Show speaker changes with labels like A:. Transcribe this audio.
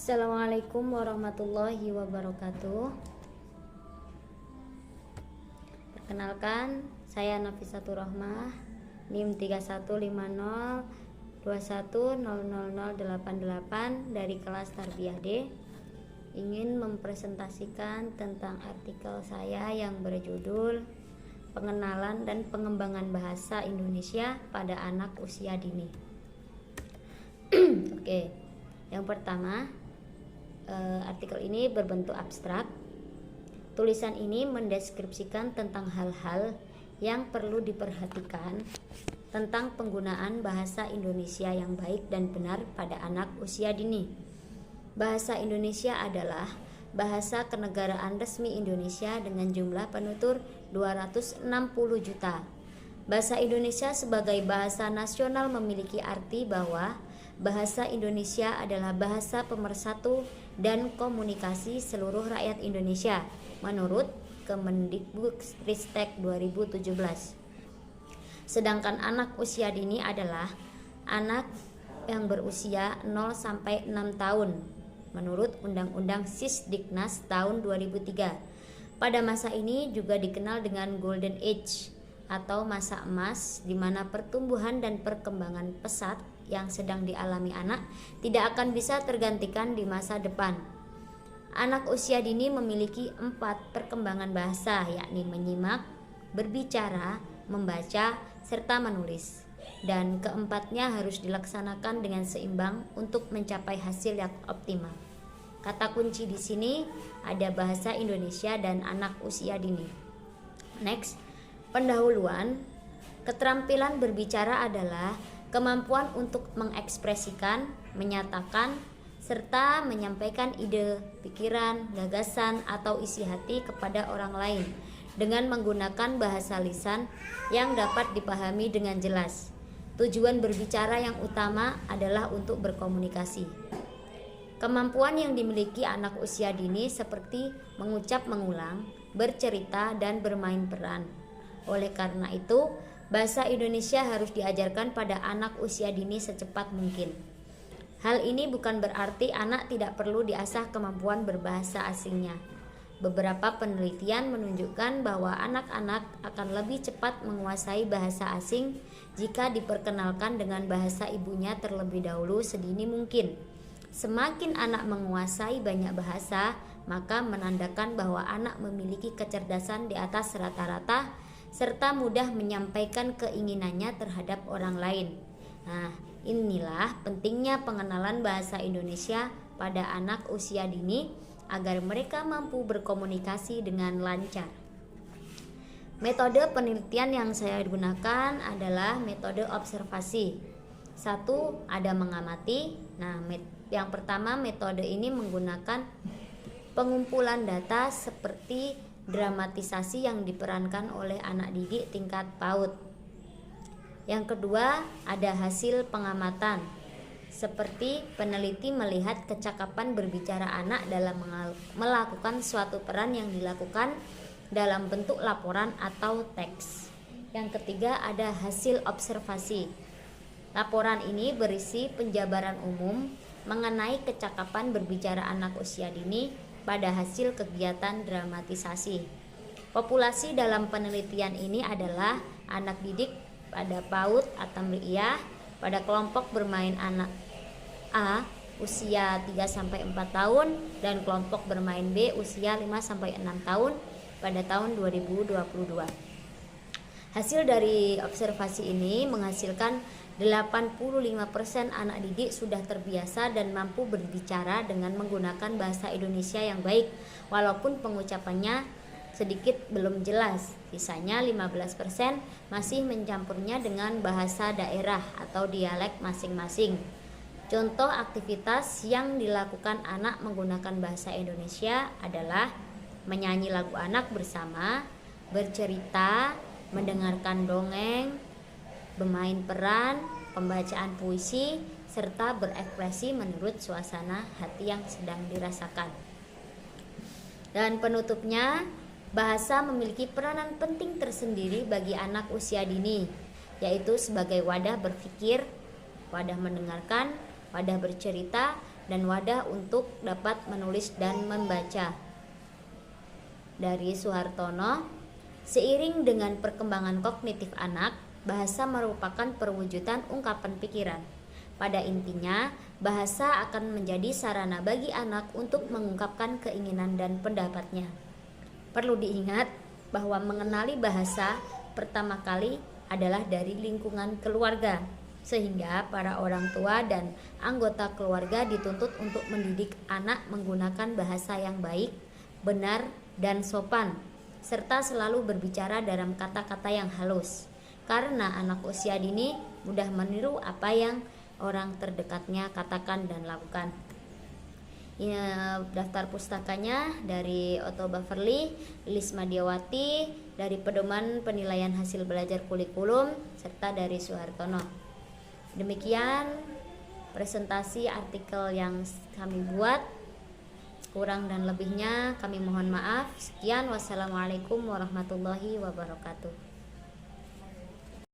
A: Assalamualaikum warahmatullahi wabarakatuh. Perkenalkan, saya Nafisatur Rahmah, NIM 315021000088 dari kelas Tarbiyah D. Ingin mempresentasikan tentang artikel saya yang berjudul Pengenalan dan Pengembangan Bahasa Indonesia pada Anak Usia Dini. Oke, yang pertama, artikel ini berbentuk abstrak. Tulisan ini mendeskripsikan tentang hal-hal yang perlu diperhatikan tentang penggunaan bahasa Indonesia yang baik dan benar pada anak usia dini. Bahasa Indonesia adalah bahasa kenegaraan resmi Indonesia dengan jumlah penutur 260 juta. Bahasa Indonesia sebagai bahasa nasional memiliki arti bahwa bahasa Indonesia adalah bahasa pemersatu dan komunikasi seluruh rakyat Indonesia menurut Kemendikbudristek 2017. Sedangkan anak usia dini adalah anak yang berusia 0 sampai 6 tahun menurut Undang-Undang Sisdiknas tahun 2003. Pada masa ini juga dikenal dengan Golden Age atau masa emas di mana pertumbuhan dan perkembangan pesat yang sedang dialami anak tidak akan bisa tergantikan di masa depan. Anak usia dini memiliki 4 perkembangan bahasa, yakni menyimak, berbicara, membaca, serta menulis. Dan keempatnya harus dilaksanakan dengan seimbang untuk mencapai hasil yang optimal. Kata kunci di sini ada bahasa Indonesia dan anak usia dini. Next, pendahuluan. Keterampilan berbicara adalah kemampuan untuk mengekspresikan, menyatakan, serta menyampaikan ide, pikiran, gagasan, atau isi hati kepada orang lain dengan menggunakan bahasa lisan yang dapat dipahami dengan jelas. Tujuan berbicara yang utama adalah untuk berkomunikasi. Kemampuan yang dimiliki anak usia dini seperti mengucap mengulang, bercerita, dan bermain peran. Oleh karena itu, bahasa Indonesia harus diajarkan pada anak usia dini secepat mungkin. Hal ini bukan berarti anak tidak perlu diasah kemampuan berbahasa asingnya. Beberapa penelitian menunjukkan bahwa anak-anak akan lebih cepat menguasai bahasa asing jika diperkenalkan dengan bahasa ibunya terlebih dahulu sedini mungkin. Semakin anak menguasai banyak bahasa, maka menandakan bahwa anak memiliki kecerdasan di atas rata-rata serta mudah menyampaikan keinginannya terhadap orang lain. Nah, inilah pentingnya pengenalan bahasa Indonesia pada anak usia dini agar mereka mampu berkomunikasi dengan lancar. Metode penelitian yang saya gunakan adalah metode observasi. 1. Ada mengamati. Nah, yang pertama metode ini menggunakan pengumpulan data seperti dramatisasi yang diperankan oleh anak didik tingkat PAUD. Yang kedua, ada hasil pengamatan. Seperti peneliti melihat kecakapan berbicara anak dalam melakukan suatu peran yang dilakukan dalam bentuk laporan atau teks. Yang ketiga, ada hasil observasi. Laporan ini berisi penjabaran umum mengenai kecakapan berbicara anak usia dini pada hasil kegiatan dramatisasi. Populasi dalam penelitian ini adalah anak didik pada PAUD atau mriyah pada kelompok bermain anak A usia 3-4 tahun dan kelompok bermain B usia 5-6 tahun pada tahun 2022. Hasil dari observasi ini menghasilkan 85% anak didik sudah terbiasa dan mampu berbicara dengan menggunakan bahasa Indonesia yang baik walaupun pengucapannya sedikit belum jelas. Sisanya 15% masih mencampurnya dengan bahasa daerah atau dialek masing-masing. Contoh aktivitas yang dilakukan anak menggunakan bahasa Indonesia adalah menyanyi lagu anak bersama, bercerita, mendengarkan dongeng, bermain peran, pembacaan puisi, serta berekspresi menurut suasana hati yang sedang dirasakan. Dan penutupnya, bahasa memiliki peranan penting tersendiri bagi anak usia dini, yaitu sebagai wadah berpikir, wadah mendengarkan, wadah bercerita, dan wadah untuk dapat menulis dan membaca. Dari Suhartono, seiring dengan perkembangan kognitif anak, bahasa merupakan perwujudan ungkapan pikiran. Pada intinya, bahasa akan menjadi sarana bagi anak untuk mengungkapkan keinginan dan pendapatnya. Perlu diingat bahwa mengenali bahasa pertama kali adalah dari lingkungan keluarga, sehingga para orang tua dan anggota keluarga dituntut untuk mendidik anak menggunakan bahasa yang baik, benar, dan sopan, serta selalu berbicara dalam kata-kata yang halus, karena anak usia dini mudah meniru apa yang orang terdekatnya katakan dan lakukan. Ya, daftar pustakanya dari Otto Baverly, Lilis Madiawati, dari Pedoman Penilaian Hasil Belajar Kurikulum, serta dari Suhartono. Demikian presentasi artikel yang kami buat. Kurang dan lebihnya kami mohon maaf. Sekian, wassalamualaikum warahmatullahi wabarakatuh.